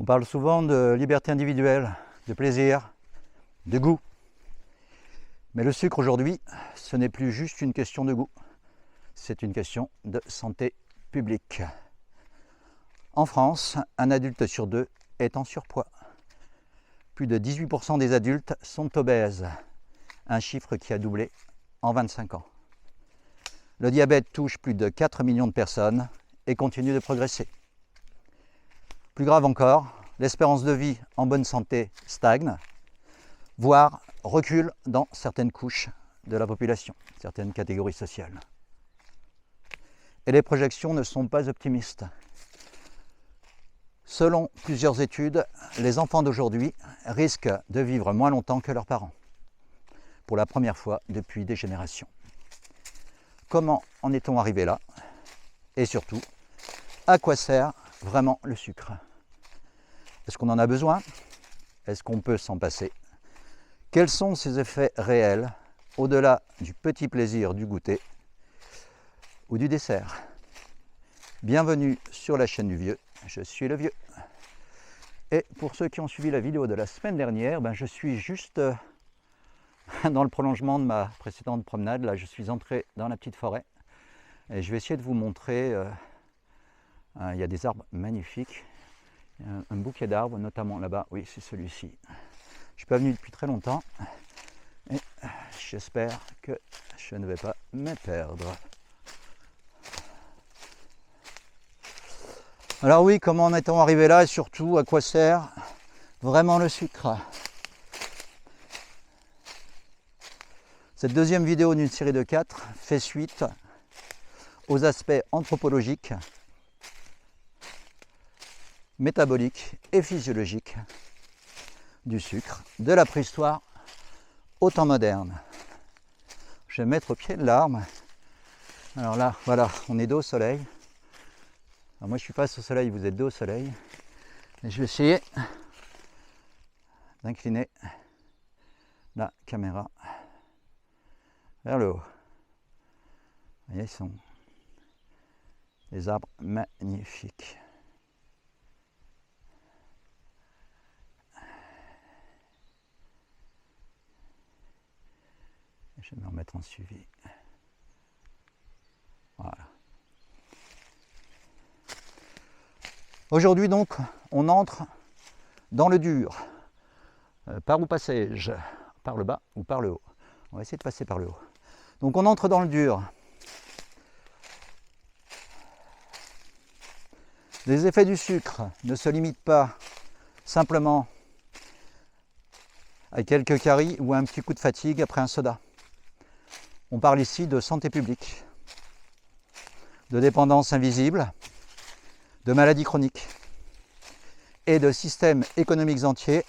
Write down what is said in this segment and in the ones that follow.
On parle souvent de liberté individuelle, de plaisir, de goût. Mais le sucre aujourd'hui, ce n'est plus juste une question de goût, c'est une question de santé publique. En France, un adulte sur deux est en surpoids. Plus de 18% des adultes sont obèses, un chiffre qui a doublé en 25 ans. Le diabète touche plus de 4 millions de personnes et continue de progresser. Plus grave encore, l'espérance de vie en bonne santé stagne, voire recule dans certaines couches de la population, certaines catégories sociales. Et les projections ne sont pas optimistes. Selon plusieurs études, les enfants d'aujourd'hui risquent de vivre moins longtemps que leurs parents, pour la première fois depuis des générations. Comment en est-on arrivé là? Et surtout, à quoi sert vraiment le sucre? Est-ce qu'on en a besoin? Est-ce qu'on peut s'en passer? Quels sont ses effets réels, au-delà du petit plaisir du goûter ou du dessert? Bienvenue sur la chaîne du Vieux, je suis le Vieux. Et pour ceux qui ont suivi la vidéo de la semaine dernière, je suis juste dans le prolongement de ma précédente promenade. Là, je suis entré dans la petite forêt et je vais essayer de vous montrer. Il y a des arbres magnifiques, un bouquet d'arbres, notamment là-bas. Oui, c'est celui-ci. Je ne suis pas venu depuis très longtemps et j'espère que je ne vais pas me perdre. Alors oui, comment en est-on arrivé là et surtout à quoi sert vraiment le sucre? Cette deuxième vidéo d'une série de 4 fait suite aux aspects anthropologiques, métaboliques et physiologiques du sucre, de la préhistoire au temps moderne. Je vais me mettre au pied de l'arbre. Alors là, voilà, on est dos au soleil. Alors moi je suis face au soleil, vous êtes dos au soleil. Et je vais essayer d'incliner la caméra vers le haut. Vous voyez, ils sont des arbres magnifiques. Je vais me remettre en suivi. Voilà. Aujourd'hui donc, on entre dans le dur. Par où passais-je? Par le bas ou par le haut? On va essayer de passer par le haut. Donc on entre dans le dur. Les effets du sucre ne se limitent pas simplement à quelques caries ou à un petit coup de fatigue après un soda. On parle ici de santé publique, de dépendance invisible, de maladies chroniques et de systèmes économiques entiers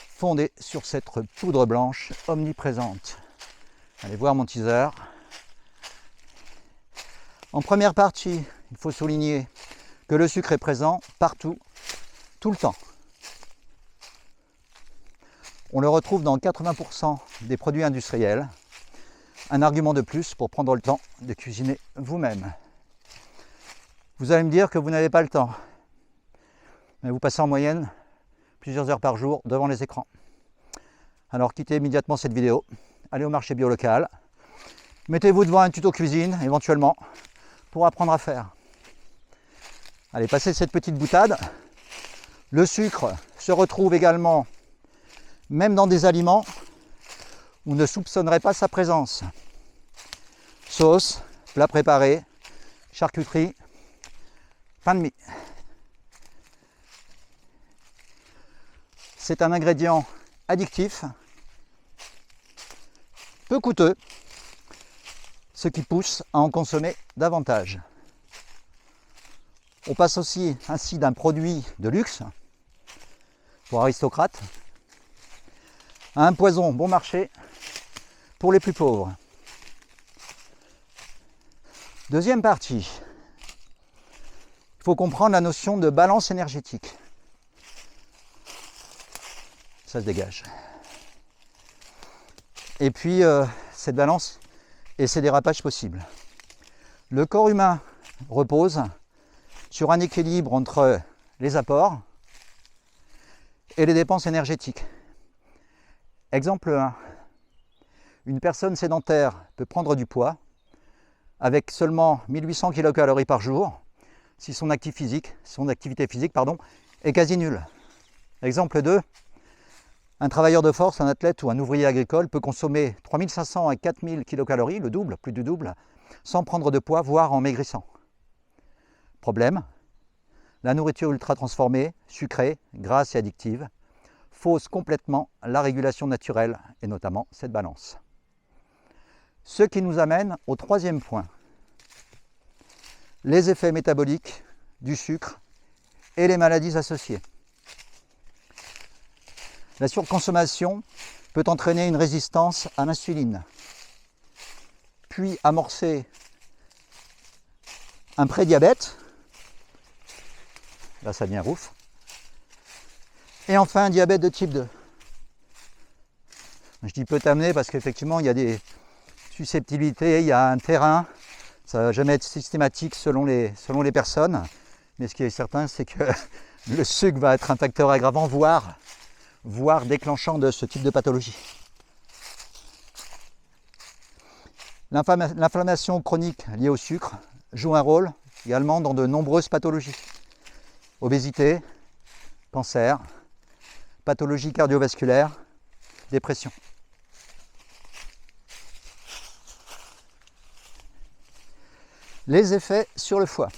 fondés sur cette poudre blanche omniprésente. Allez voir mon teaser. En première partie, il faut souligner que le sucre est présent partout, tout le temps. On le retrouve dans 80% des produits industriels. Un argument de plus pour prendre le temps de cuisiner vous-même. Vous allez me dire que vous n'avez pas le temps, mais vous passez en moyenne plusieurs heures par jour devant les écrans. Alors quittez immédiatement cette vidéo, allez au marché bio local, mettez-vous devant un tuto cuisine éventuellement pour apprendre à faire. Allez, passez cette petite boutade. Le sucre se retrouve également même dans des aliments où vous ne soupçonnerez pas sa présence. Sauce, plats préparés, charcuterie, pain de mie. C'est un ingrédient addictif, peu coûteux, ce qui pousse à en consommer davantage. On passe aussi ainsi d'un produit de luxe, pour aristocrates, à un poison bon marché pour les plus pauvres. Deuxième partie, il faut comprendre la notion de balance énergétique. Ça se dégage. Et puis, cette balance et ces dérapages possibles. Le corps humain repose sur un équilibre entre les apports et les dépenses énergétiques. Exemple 1. Une personne sédentaire peut prendre du poids avec seulement 1800 kcal par jour si son activité physique est quasi nulle. Exemple 2. Un travailleur de force, un athlète ou un ouvrier agricole peut consommer 3500 à 4000 kcal, le double, plus du double, sans prendre de poids, voire en maigrissant. Problème, la nourriture ultra transformée, sucrée, grasse et addictive fausse complètement la régulation naturelle et notamment cette balance. Ce qui nous amène au troisième point, les effets métaboliques du sucre et les maladies associées. La surconsommation peut entraîner une résistance à l'insuline, puis amorcer un prédiabète, là ça devient rouf, et enfin un diabète de type 2. Je dis peut amener parce qu'effectivement il y a des susceptibilités, il y a un terrain, ça ne va jamais être systématique selon les personnes, mais ce qui est certain c'est que le sucre va être un facteur aggravant, voire déclenchant de ce type de pathologie. L'inflammation chronique liée au sucre joue un rôle également dans de nombreuses pathologies. Obésité, cancer, pathologie cardiovasculaire, dépression. Les effets sur le foie.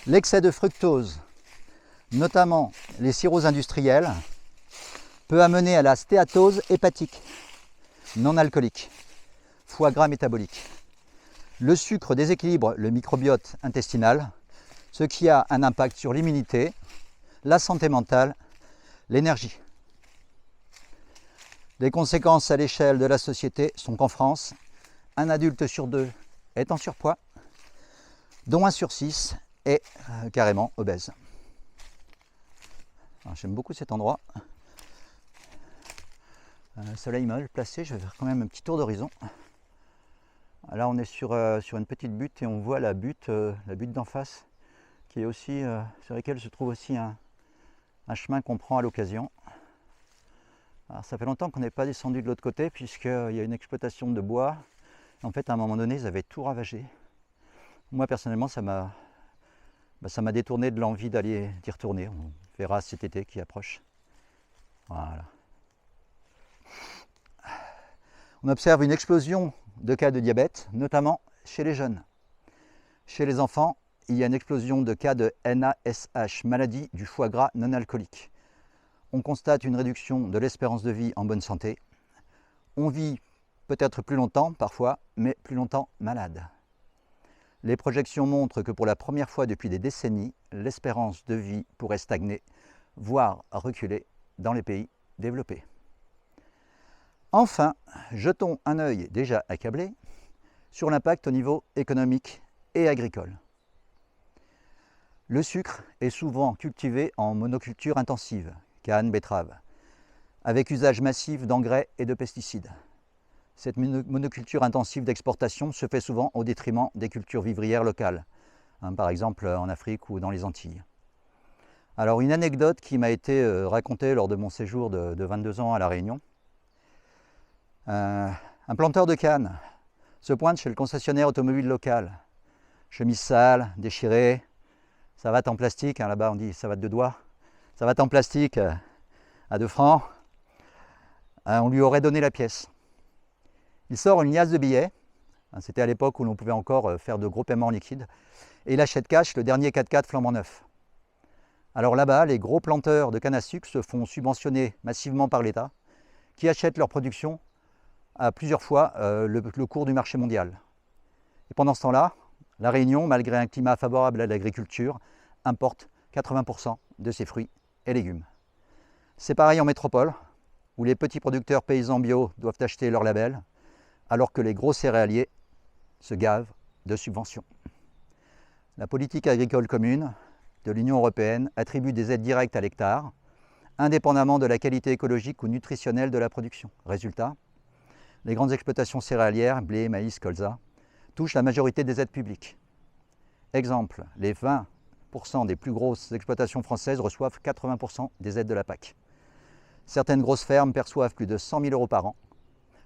L'excès de fructose, notamment les cirrhoses industrielles, peut amener à la stéatose hépatique, non alcoolique, foie gras métabolique. Le sucre déséquilibre le microbiote intestinal, ce qui a un impact sur l'immunité, la santé mentale, l'énergie. Les conséquences à l'échelle de la société sont qu'en France, un adulte sur 2 est en surpoids, dont 1 sur 6 est carrément obèse. J'aime beaucoup cet endroit. Le soleil m'a placé, je vais faire quand même un petit tour d'horizon. Là on est sur une petite butte et on voit la butte d'en face qui est aussi, sur laquelle se trouve aussi un chemin qu'on prend à l'occasion. Alors ça fait longtemps qu'on n'est pas descendu de l'autre côté puisqu'il y a une exploitation de bois. En fait à un moment donné ils avaient tout ravagé. Moi personnellement ça m'a détourné de l'envie d'y retourner. On verra cet été qui approche. Voilà. On observe une explosion de cas de diabète, notamment chez les jeunes. Chez les enfants, il y a une explosion de cas de NASH, maladie du foie gras non alcoolique. On constate une réduction de l'espérance de vie en bonne santé. On vit peut-être plus longtemps parfois, mais plus longtemps malade. Les projections montrent que pour la première fois depuis des décennies, l'espérance de vie pourrait stagner, voire reculer dans les pays développés. Enfin, jetons un œil déjà accablé sur l'impact au niveau économique et agricole. Le sucre est souvent cultivé en monoculture intensive, canne, betterave, avec usage massif d'engrais et de pesticides. Cette monoculture intensive d'exportation se fait souvent au détriment des cultures vivrières locales, par exemple en Afrique ou dans les Antilles. Alors une anecdote qui m'a été racontée lors de mon séjour de 22 ans à La Réunion. Un planteur de canne se pointe chez le concessionnaire automobile local. Chemise sale, déchirée, savate en plastique, là-bas on dit savate de doigts, savate en plastique à 2 francs. On lui aurait donné la pièce. Il sort une liasse de billets, c'était à l'époque où l'on pouvait encore faire de gros paiements en liquide, et il achète cash le dernier 4x4 flambant neuf. Alors là-bas, les gros planteurs de canne à sucre se font subventionner massivement par l'État, qui achète leur production à plusieurs fois le cours du marché mondial. Et pendant ce temps-là, La Réunion, malgré un climat favorable à l'agriculture, importe 80% de ses fruits et légumes. C'est pareil en métropole, où les petits producteurs paysans bio doivent acheter leur label, alors que les gros céréaliers se gavent de subventions. La politique agricole commune de l'Union européenne attribue des aides directes à l'hectare, indépendamment de la qualité écologique ou nutritionnelle de la production. Résultat, les grandes exploitations céréalières, blé, maïs, colza, touchent la majorité des aides publiques. Exemple, les 20% des plus grosses exploitations françaises reçoivent 80% des aides de la PAC. Certaines grosses fermes perçoivent plus de 100 000 € par an,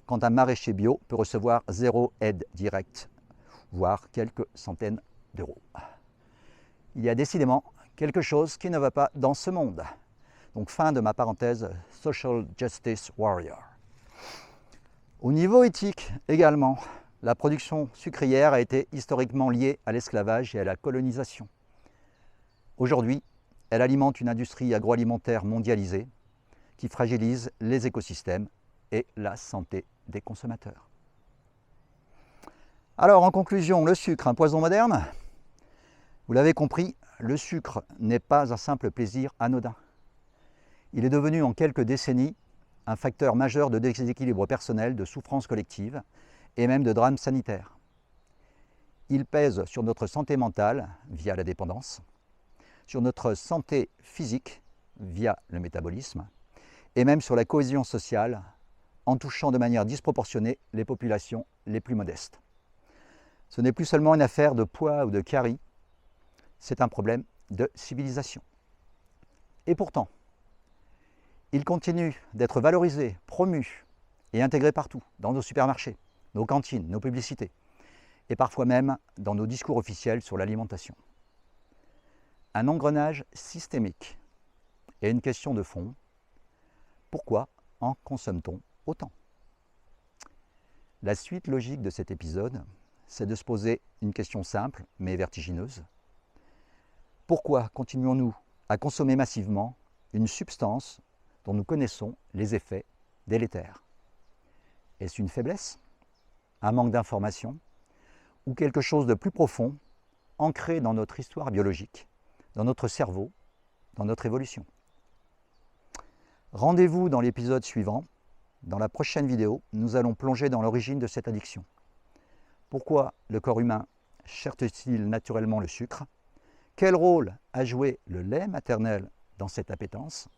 quand un maraîcher bio peut recevoir 0 aide directe, voire quelques centaines d'euros. Il y a décidément quelque chose qui ne va pas dans ce monde. Donc fin de ma parenthèse Social Justice Warrior. Au niveau éthique également, la production sucrière a été historiquement liée à l'esclavage et à la colonisation. Aujourd'hui, elle alimente une industrie agroalimentaire mondialisée qui fragilise les écosystèmes et la santé des consommateurs. Alors en conclusion, le sucre, un poison moderne? Vous l'avez compris, le sucre n'est pas un simple plaisir anodin. Il est devenu en quelques décennies un facteur majeur de déséquilibre personnel, de souffrance collective et même de drame sanitaire. Il pèse sur notre santé mentale via la dépendance, sur notre santé physique via le métabolisme et même sur la cohésion sociale en touchant de manière disproportionnée les populations les plus modestes. Ce n'est plus seulement une affaire de poids ou de carie, c'est un problème de civilisation. Et pourtant, il continue d'être valorisé, promu et intégré partout, dans nos supermarchés, nos cantines, nos publicités, et parfois même dans nos discours officiels sur l'alimentation. Un engrenage systémique et une question de fond, pourquoi en consomme-t-on autant? La suite logique de cet épisode, c'est de se poser une question simple mais vertigineuse. Pourquoi continuons-nous à consommer massivement une substance dont nous connaissons les effets délétères? Est-ce une faiblesse, un manque d'information ou quelque chose de plus profond, ancré dans notre histoire biologique, dans notre cerveau, dans notre évolution? Rendez-vous dans l'épisode suivant. Dans la prochaine vidéo, nous allons plonger dans l'origine de cette addiction. Pourquoi le corps humain cherche-t-il naturellement le sucre? Quel rôle a joué le lait maternel dans cette appétence?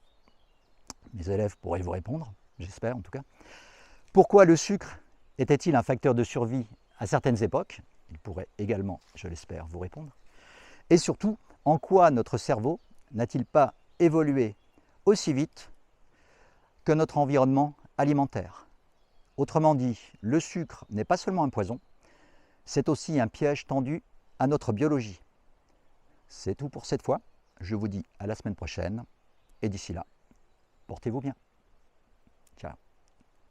Mes élèves pourraient vous répondre, j'espère en tout cas. Pourquoi le sucre était-il un facteur de survie à certaines époques? Ils pourraient également, je l'espère, vous répondre. Et surtout, en quoi notre cerveau n'a-t-il pas évolué aussi vite que notre environnement alimentaire? Autrement dit, le sucre n'est pas seulement un poison, c'est aussi un piège tendu à notre biologie. C'est tout pour cette fois. Je vous dis à la semaine prochaine et d'ici là, portez-vous bien.